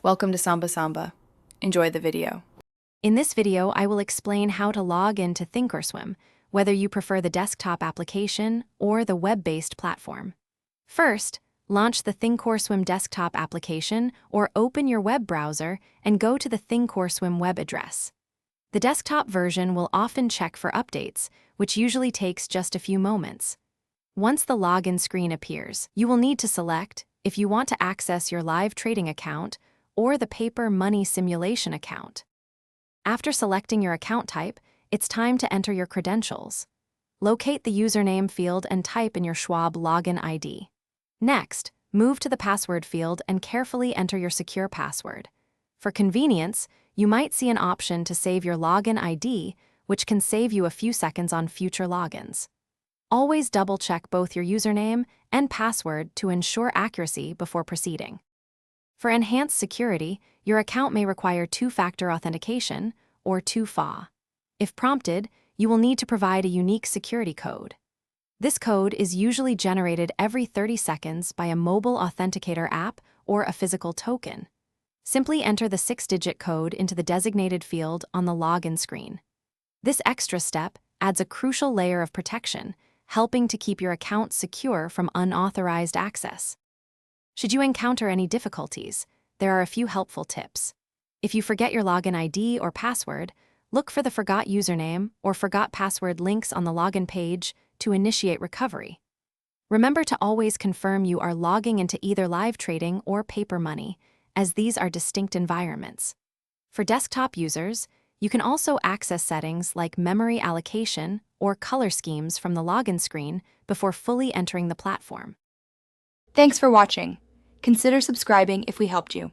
Welcome to Samba Samba. Enjoy the video. In this video, I will explain how to log into Thinkorswim, whether you prefer the desktop application or the web-based platform. First, launch the Thinkorswim desktop application or open your web browser and go to the Thinkorswim web address. The desktop version will often check for updates, which usually takes just a few moments. Once the login screen appears, you will need to select if you want to access your live trading account or the paper money simulation account. After selecting your account type, it's time to enter your credentials. Locate the username field and type in your Schwab login ID. Next, move to the password field and carefully enter your secure password. For convenience, you might see an option to save your login ID, which can save you a few seconds on future logins. Always double-check both your username and password to ensure accuracy before proceeding. For enhanced security, your account may require two-factor authentication, or 2FA. If prompted, you will need to provide a unique security code. This code is usually generated every 30 seconds by a mobile authenticator app or a physical token. Simply enter the 6-digit code into the designated field on the login screen. This extra step adds a crucial layer of protection, helping to keep your account secure from unauthorized access. Should you encounter any difficulties, there are a few helpful tips. If you forget your login ID or password, look for the Forgot Username or Forgot Password links on the login page to initiate recovery. Remember to always confirm you are logging into either live trading or paper money, as these are distinct environments. For desktop users, you can also access settings like memory allocation or color schemes from the login screen before fully entering the platform. Thanks for watching. Consider subscribing if we helped you.